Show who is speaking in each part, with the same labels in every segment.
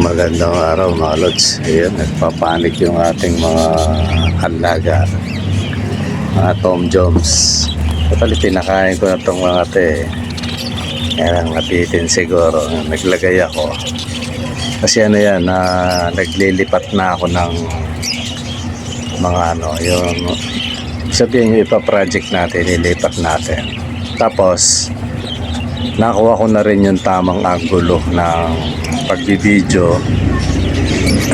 Speaker 1: Magandang araw mga lods. Ayan, nagpapanik yung ating mga alaga, mga Tom Jones. Kapali pinakain ko na itong mga kaya napitin siguro. Naglagay ako kasi ano yan, naglilipat na ako ng mga yung sabihin yung ipa-project natin, ilipat natin. Tapos nakuha ko na rin yung tamang angulo ng pagbibideo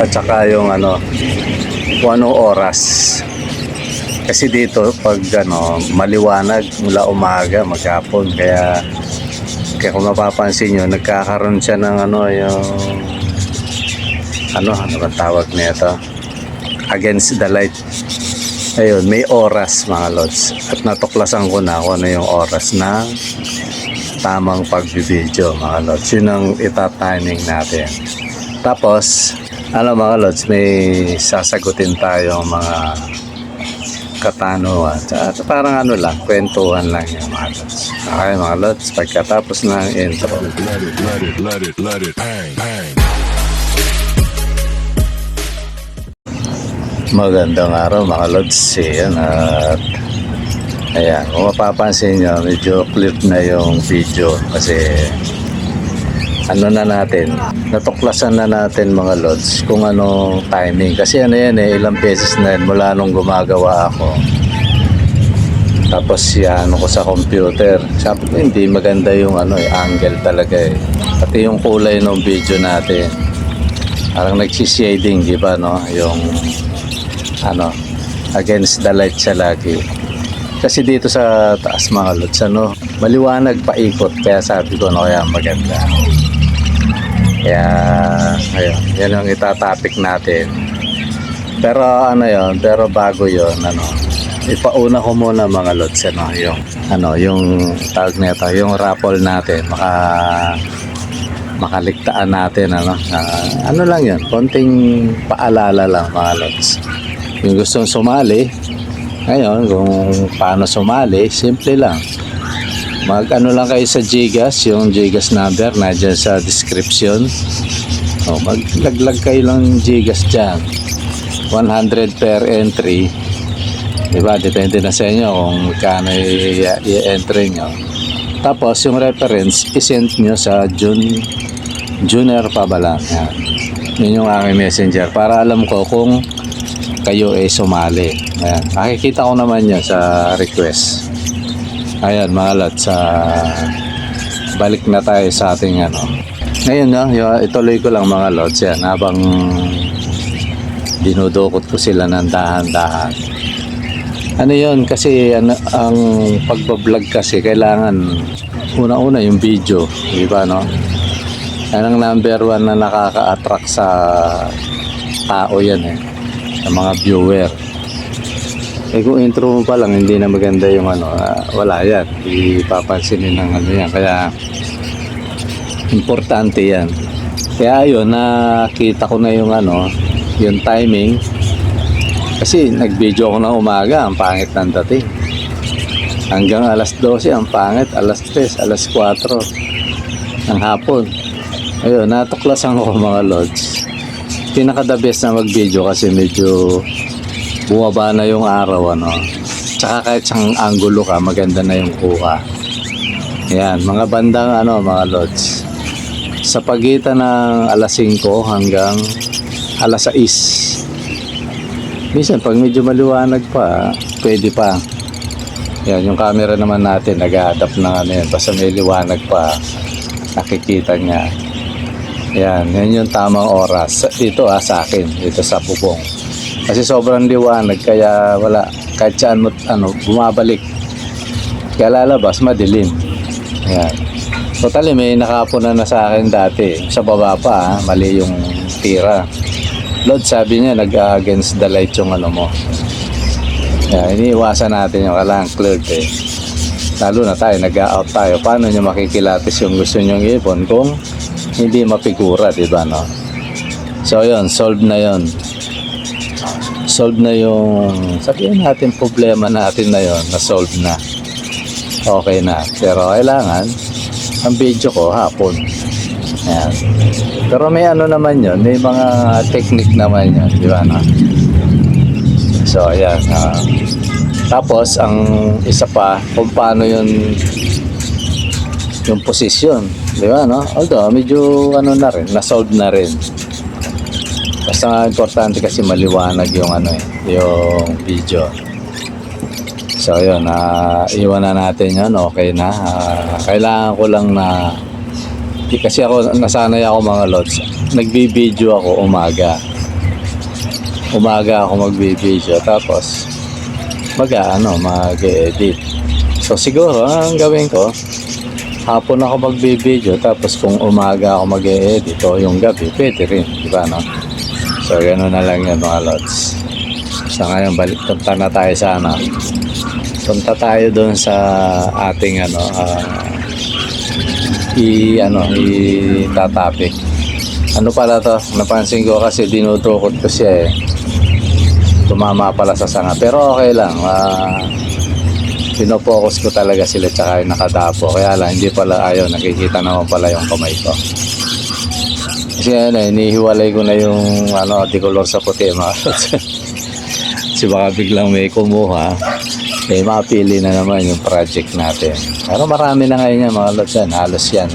Speaker 1: at saka yung kung anong oras. Kasi dito pag maliwanag mula umaga maghapon, kaya kung mapapansin nyo, nagkakaroon siya ng yung ano ba tawag nito, against the light. Ayun, may oras mga lods, at natuklasan ko na kung ano yung oras ng tamang pagbibideo mga lods. Yun ang itatiming natin. Tapos mga lods, may sasagutin tayong mga katanungan at parang lang, kwentuhan lang yung mga lods. Okay mga lods, pagkatapos ng intro, let it bang, bang. Magandang araw mga lods. Ayan, at ayan, kung mapapansin nyo, medyo clear na yung video kasi na natin, natuklasan na natin mga lods kung anong timing. Kasi ilang beses na yun mula nung gumagawa ako. Tapos ko sa computer, sabi ko hindi maganda yung angle talaga Pati yung kulay ng video natin, parang nagsishading, di ba yung against the light siya lagi. Kasi dito sa taas mga lods, maliwanag paikot, kaya sabi ko kaya maganda. Kaya ayun, yan ang itatopic natin. Pero pero bago yon ipauna ko muna mga lods yung tawag nito, yung raffle natin, makaligtaan natin lang yun, konting paalala lang mga lods. Yung gustong sumali ngayon, kung paano sumali, simple lang. Lang kayo sa Gcash, yung Gcash number nandiyan sa description. Maglaglag kayo lang Gcash dyan, 100 per entry, diba? Depende na sa inyo kung kano i-entry nyo. Tapos yung reference isend nyo sa Junior Pabalang. Yun yung aking messenger para alam ko kung kayo sumali. Ayan, makikita ko naman yun sa request. Ayan mga lods, balik na tayo sa ating ngayon ituloy ko lang mga lods yan habang dinudukot ko sila ng dahan-dahan. Yun kasi ang pagbablog kasi kailangan una-una yung video, di ba yan ang number one na nakaka-attract sa tao yan sa mga viewer. Kung intro mo pa lang hindi na maganda yung wala yan, ipapansinin ng yan. Kaya importante yan. Kaya yun, nakita ko na yung yung timing. Kasi nag-video ko na umaga, ang pangit ng dating. Hanggang alas 12 ang pangit, alas 3, alas 4 ng hapon. Ayun, natuklasan ko mga lods. Pinaka the best na mag-video kasi medyo bumaba na yung araw tsaka kahit siyang angulo ka, maganda na yung kuha. Ayan, mga bandang mga lods, sa pagitan ng alas 5 hanggang alas 6. Minsan pag medyo maliwanag pa, pwede pa. Ayan, yung camera naman natin nag-a-adapt ng yan, basta may liwanag pa nakikita niya. Ayan, yan yung tamang oras dito sa akin, dito sa bubong. Kasi sobrang liwanag, kaya wala, kahit saan mo bumabalik, kaya lalabas madilim. Ayan, totally may nakapuna na sa akin dati sa baba pa, mali yung tira. Lord, sabi niya nag-against the light yung mo. Ayan, iniiwasan natin yung kailangan cleared lalo na tayo, nag-out tayo. Paano nyo makikilatis yung gusto nyong ipon kung hindi mapigura, diba So yun, solve na yun. Solve na yung sabihin natin problema natin na yon, na solve na, okay na. Pero kailangan ang video ko hapon, Ayan. Pero may ano naman yun, may mga technique naman yun, di ba, no? So, ayan. Tapos, ang isa pa, kung paano yung position, di ba, no? Although, medyo, ano na rin, na-solve na rin. Basta nga importante kasi maliwanag yung, ano yung video. So, yun, iwan na natin yun, okay na. Kailangan ko lang na, kasi ako, nasanay ako mga lods, nagbibideo ako umaga ako magbibideo, tapos mag-edit. So siguro ang gawin ko, hapon ako magbibideo, tapos kung umaga ako mag-edit o yung gabi, pwede rin, di ba, no? So gano'n na lang yun mga lods. So ngayon punta na tayo sa punta tayo doon sa ating itatapik. Ano pala to? Napansin ko kasi dinudukot ko siya eh. Tumama pala sa sanga. Pero okay lang. Pinopokus ko talaga sila tsaka yung nakadapo. Kaya lang hindi pala nakikita naman pala yung kamay ko. Kasi inihiwalay ko na yung tikolor sa puti. Kasi baka biglang may kumuha. Mapili na naman yung project natin. Pero marami na ngayon yan mga lods yan. Halos yan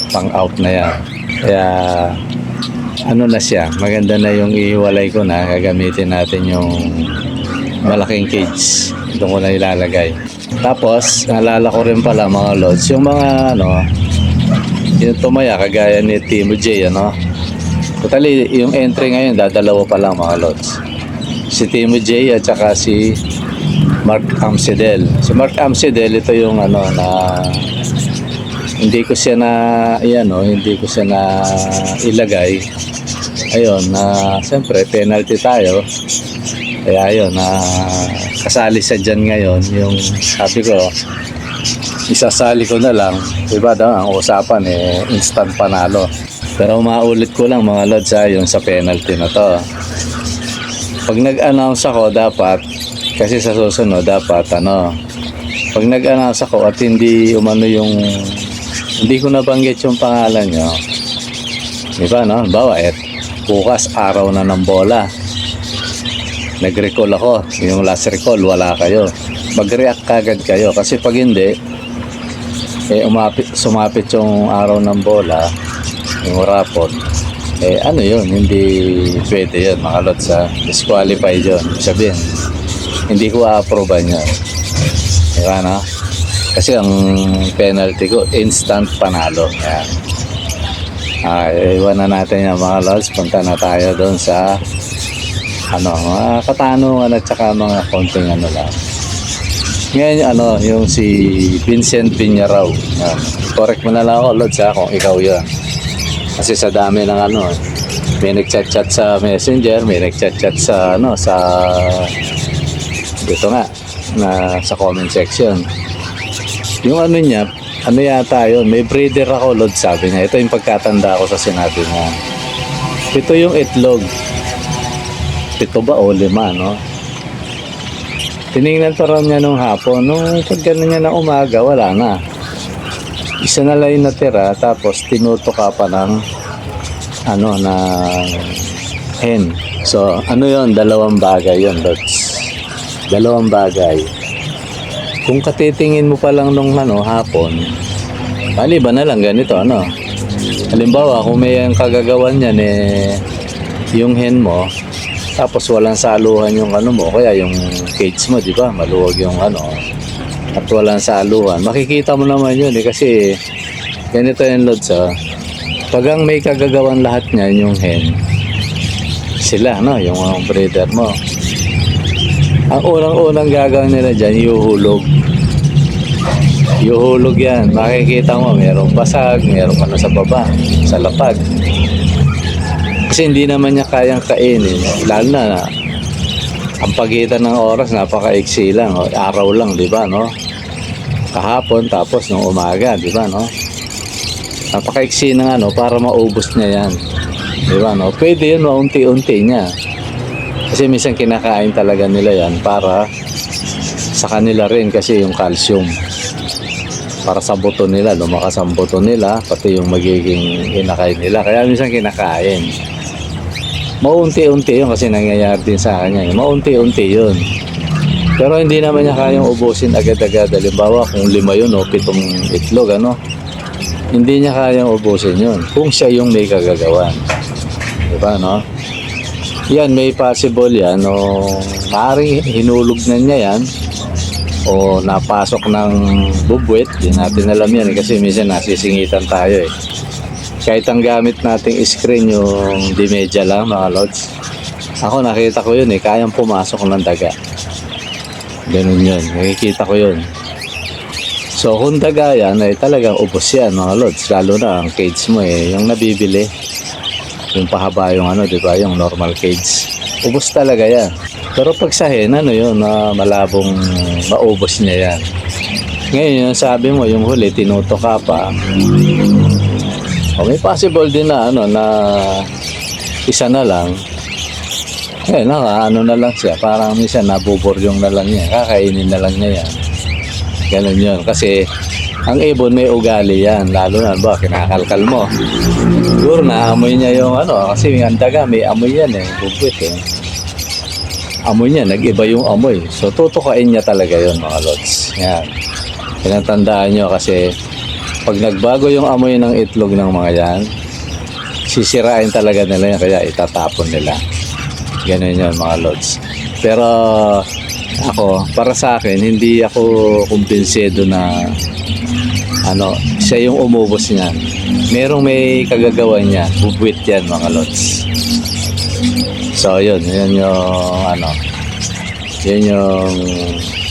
Speaker 1: pang out na yan. Kaya na siya, maganda na yung ihiwalay ko na. Gagamitin natin yung malaking cage. Doon ko na ilalagay. Tapos naalala ko rin pala mga lods, yung mga yung tumaya kagaya ni Timo J, totally yung entry ngayon dadalawa pa lang mga lods, si Timo J at saka si Mark Amsedel. Si Mark Amsedel, ito yung na hindi ko siya na ilagay. Ayun, siyempre penalty tayo. Kaya ayun, kasali sa dyan ngayon. Yung sabi ko, isasali ko na lang. Diba daw, ang usapan instant panalo. Pero maulit ko lang mga lods yung sa penalty na to. Pag nag-announce ako dapat, kasi sa susunod dapat pag nag-announce ako at hindi hindi ko nabanggit yung pangalan nyo, di ba, bawa bukas araw na ng bola, nag-recall ako, yung last recall wala kayo, mag-react kagad kayo. Kasi pag hindi sumapit yung araw ng bola, yung rapot, hindi pwede yun mga lods, disqualified yun. Sabihin, hindi ko a-approve yun, di ba, kasi ang penalty ko instant panalo. Ayan. Iwan na natin yung mga lods. Punta na tayo doon sa mga katanungan at saka mga konting lang. Ngayon yung si Vincent Viñarao. Correct mo na lang ako lods kung ikaw yun. Kasi sa dami ng may nagchat-chat sa Messenger, may nagchat-chat sa dito nga sa comment section. Yung niya, yata yun, may breeder ako lods, sabi niya. Ito yung pagkatanda ko sa sinabi niya. Ito yung itlog. 7 ba o 5, Tinignan pa rin niya nung hapon. Nung pag gano'n niya na umaga, wala na. Isa na lang yung natira, tapos tinutuka pa ng na hen. So, yun? 2 bagay yun, lods. 2 bagay. Kung katitingin mo pa lang nung hapon, maliban na lang ganito, halimbawa, kung may kagagawan yan, yung hen mo, tapos walang saluhan yung mo, kaya yung cage mo, di ba, maluwag yung at walang saluhan, makikita mo naman yun kasi ganito yung lods, pag ang may kagagawan lahat niyan, yung hen, sila, yung breeder mo, ang unang gagawin nila dyan, yuhulog yan. Makikita mo, merong basag, merong sa baba, sa lapag. Kasi hindi naman niya kayang kainin. Lalo na ang pagitan ng oras, napaka-iksi lang. Araw lang, di ba, Kahapon, tapos nung umaga, di ba, Napaka-iksi ng para maubos niya yan. Di ba, Pwede yun, maunti-unti niya. Kasi minsan kinakain talaga nila yan para sa kanila rin kasi yung calcium. para sa buto nila, lumakas ang buto nila, pati yung magiging inakay nila. Kaya minsan kinakain. Maunti-unti yun kasi nangyayari din sa kanya. Maunti-unti yun. Pero hindi naman niya kayang ubusin agad-agad. Halimbawa, kung 5 yun o 7 itlog, ano? Hindi niya kayang ubusin yun. Kung siya yung may kagagawan. Diba, no? Yan, may possible yan. O maaaring hinulog na niya yan. O napasok ng bubwit. Hindi natin alam yan kasi minsan nasisingitan tayo eh. Kahit ang gamit nating screen yung dimedya lang mga lods. Ako nakita ko yun eh. Kayang pumasok ng daga. Ganun yun. Nakikita ko yun. So kung daga yan ay talagang ubos yan mga lods. Lalo na ang cage mo eh. Yung nabibili. Yung pahaba yung ano diba. Yung normal cage. Ubos talaga yan. Pero pag sa hen, ano yun, malabong maubos niya yan. Ngayon, yung sabi mo, yung huli, tinuto ka pa. O may possible din na, ano, na isa na lang. Eh, ano na lang siya. Parang minsan nabuburyong na lang niya. Kakainin na lang niya yan. Ganun yun. Kasi, ang ibon may ugali yan. Lalo na, ba, kinakalkal mo. Siguro naamoy niya yung ano, kasi ang daga, may amoy yan eh. Bubwit eh. Amoy niya, nag-iba yung amoy. So, tutukain niya talaga yun mga lods. Yan. Pinatandaan nyo kasi pag nagbago yung amoy ng itlog ng mga yan, sisirain talaga nila yan, kaya itatapon nila. Ganun yun mga lods. Pero ako, para sa akin, hindi ako kumbinsido na ano, siya yung umubos niyan. Merong may kagagawa niya, bubwit yan mga lods. So yun yung ano, yun yung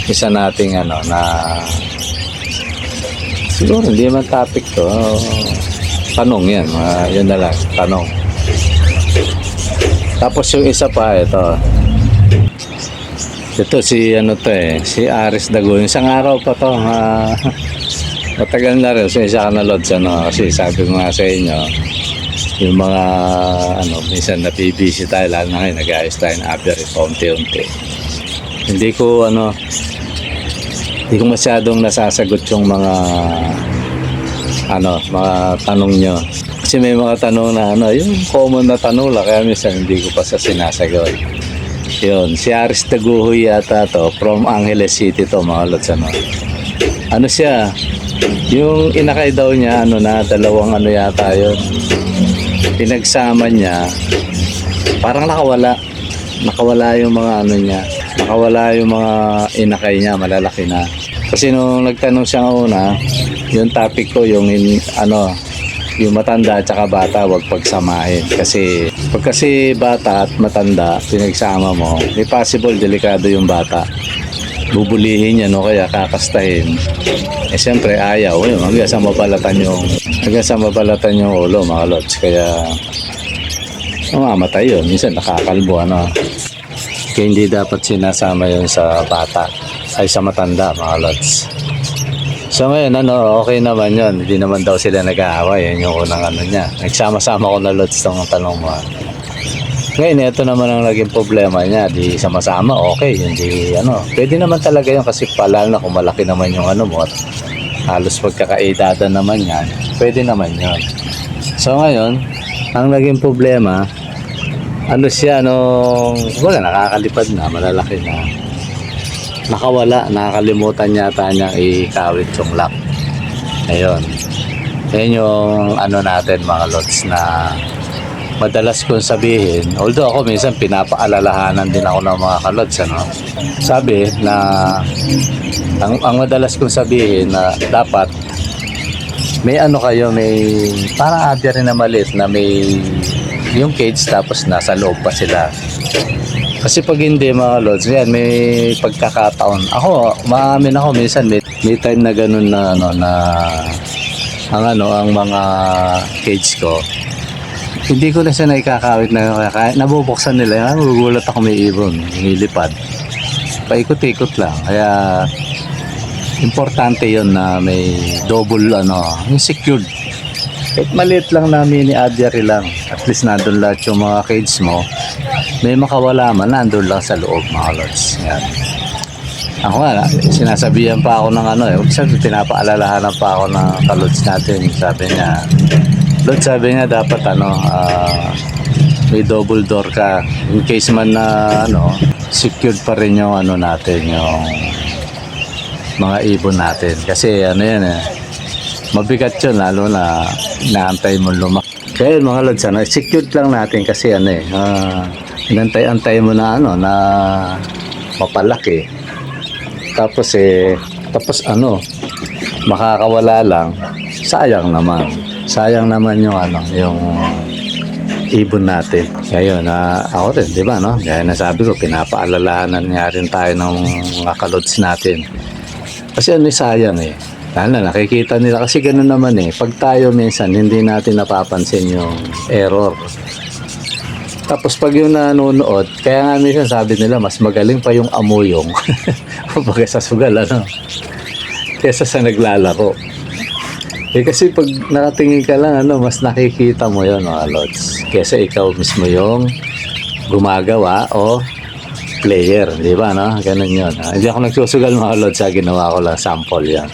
Speaker 1: isa nating ano na siguro hindi man topic to, tanong yan, yun na lang, tanong. Tapos yung isa pa, ito si ano to eh, si Aris Dago. Isang araw pa to, matagal na rin, so isa ka na lods ano, kasi sabi ko nga sa inyo, yung mga ano, minsan napibisi tayo, lalo na ngayon nag-ayos tayo ng average paunti-unti. Hindi ko masyadong nasasagot yung mga ano, mga tanong nyo. Kasi may mga tanong na ano, yung common na tanong lang, kaya minsan hindi ko pa sa sinasagot. Yun, si Aris Taguhoy yata to, from Angeles City to mga lods ano. Ano siya, yung inakay daw niya, ano na, dalawang ano yata yun. Pinagsama niya, parang nakawala yung mga ano niya, nakawala yung mga inakay niya, malalaki na. Kasi nung nagtanong siya una, yung topic ko yung ano, yung matanda at saka bata wag pagsamahin, kasi pag kasi bata at matanda pinagsama mo, may possible delikado yung bata, bubulihin niya no, kaya kakastahin. Eh siyempre ayaw yun, hanggang sa mabalatan yung ulo mga lods, kaya mamamatay yun, minsan nakakalbo ano. Kaya hindi dapat sinasama yun sa bata ay sa matanda mga lods. So ngayon ano, okay naman yun, hindi naman daw sila nag-aaway, yun yung unang ano niya, nagsama-sama ko na lods tong tanong mo. Ngayon, ito naman ang naging problema niya. Di sama-sama, okay. Hindi, ano, pwede naman talaga yun kasi palalo na kung malaki naman yung ano mo at halos pagkakaedada naman yan, pwede naman yun. So ngayon, ang naging problema, ano siya, wala, nakakalipad na, malalaki na. Nakawala, nakakalimutan yata niyang ikawit yung lock. Ayun. Yan yung ano natin mga lods na madalas kong sabihin, although ako minsan pinapaalalahanan din ako ng mga kalods ano. Sabi na ang madalas kong sabihin na dapat may ano kayo, may parang aviary na maliit na may yung cage tapos nasa loob pa sila. Kasi pag hindi mga lods, yan may pagkakataon. Ako, maamin ako minsan may time na ganun na ano na ang mga cage ko. Hindi ko na siya naikakawit na nabubuksan nila. Nagugulat ako, may ibon, nilipad. Paikot-ikot lang. Kaya importante yon na may double yung secured. Kahit maliit lang na mini aviary lang. At least nandun lahat yung mga cage mo. May makawala man, nandun lang sa loob mga lods. Yan. Ako nga, sinasabihan pa ako ng ano eh. Sabi, pinapaalalahanan pa ako ng kalods natin. Sabi niya, Lord, sabi niya dapat may double door ka. In case man na secured pa rin yung natin, yung mga ibon natin. Kasi yan mabigat yun, lalo na inaantay mo lumaki. Kaya yun, mga Lods, secured lang natin kasi inantay-antay mo na na mapalaki. Tapos makakawala lang, sayang naman yung ibon natin. Kaya yun, ako rin, di ba, no? Kaya nasabi ko, pinapaalalahanan nga rin tayo ng mga kalods natin. Kasi sayang eh. Lalo, nakikita nila kasi gano'n naman eh. Pag tayo minsan, hindi natin napapansin yung error. Tapos pag yung nanonood, kaya nga minsan sabi nila, mas magaling pa yung amoyong. Kumbaga sa sugal, kesa sa naglalaro. Kasi pag nakatingin ka lang, mas nakikita mo yun, mga Lods. Kesa ikaw mismo yung gumagawa o player, di ba, no? Ganun yun. Hindi ako nagsusugal, mga Lods, ginawa ko lang sample yan.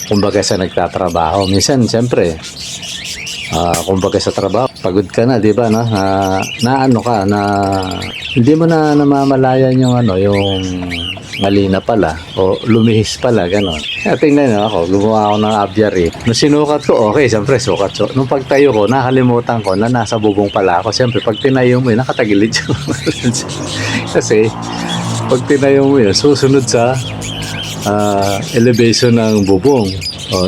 Speaker 1: Kumbaga sa nagtatrabaho. Minsan, siyempre, kumbaga sa trabaho, pagod ka na, di ba, no? Hindi mo na namamalayan yung yung mali na pala o lumihis pala, gano'n. Kaya tingnan nyo ako, gumawa ako ng aviary. Nung sinukat ko, okay, siyempre sukat. So, nung pagtayo ko, nakalimutan ko na nasa bubong pala ako. Siyempre, pag tinayo mo yun, nakatagilid yun. Kasi, pag tinayo mo yun, susunod sa elevation ng bubong. O,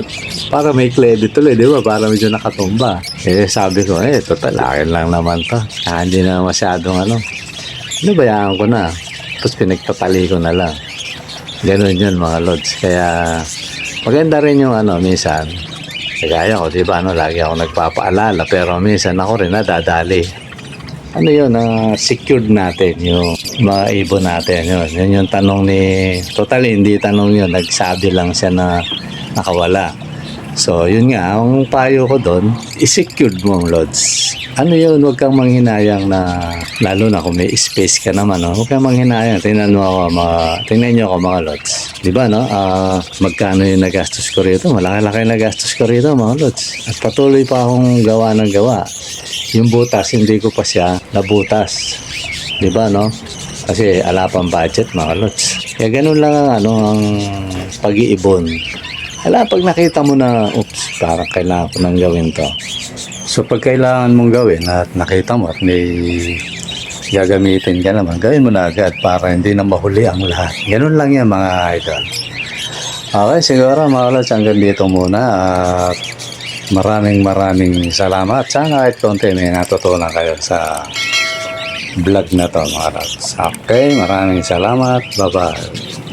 Speaker 1: para may credit tuloy, di ba? Para medyo nakatumba. Sabi ko, total, akin lang naman to. Hindi na masyadong bayaan ko na. Tapos pinagtatali ko na lang. Ganun yun, mga Lods. Kaya maganda rin yung minsan. Kagaya ko, di ba, lagi ako nagpapaalala. Pero minsan ako rin nadadali. Secured natin yung mga ibon natin. Yun yung tanong ni... Total, hindi tanong yun. Nagsabi lang siya na nakawala. So, yun nga, ang payo ko doon, i-secured mo ang Lods. Huwag kang manghinayang na, lalo na kung may space ka naman, huwag kang manghinayang. Tingnan nyo ako mga Lods. Di ba, magkano yung nagastos ko rito? Malaki-laki nagastos ko rito, mga Lods. At patuloy pa akong gawa ng gawa. Yung butas, hindi ko pa siya nabutas. Di ba, no? Kasi ala pang budget, mga Lods. Kaya ganun lang ang pag-iibon. Pag nakita mo na, oops, parang kailangan ko nang gawin to. So, pag kailangan mong gawin at nakita mo at may gagamitin ka naman, gawin mo na agad para hindi na mahuli ang lahat. Ganun lang yan, mga idol. Okay, siguro mga Lods, hanggang dito muna. At maraming salamat. Sana kahit konti may natutunan kayo sa vlog na to, mga Lods. Okay, maraming salamat. Bye-bye.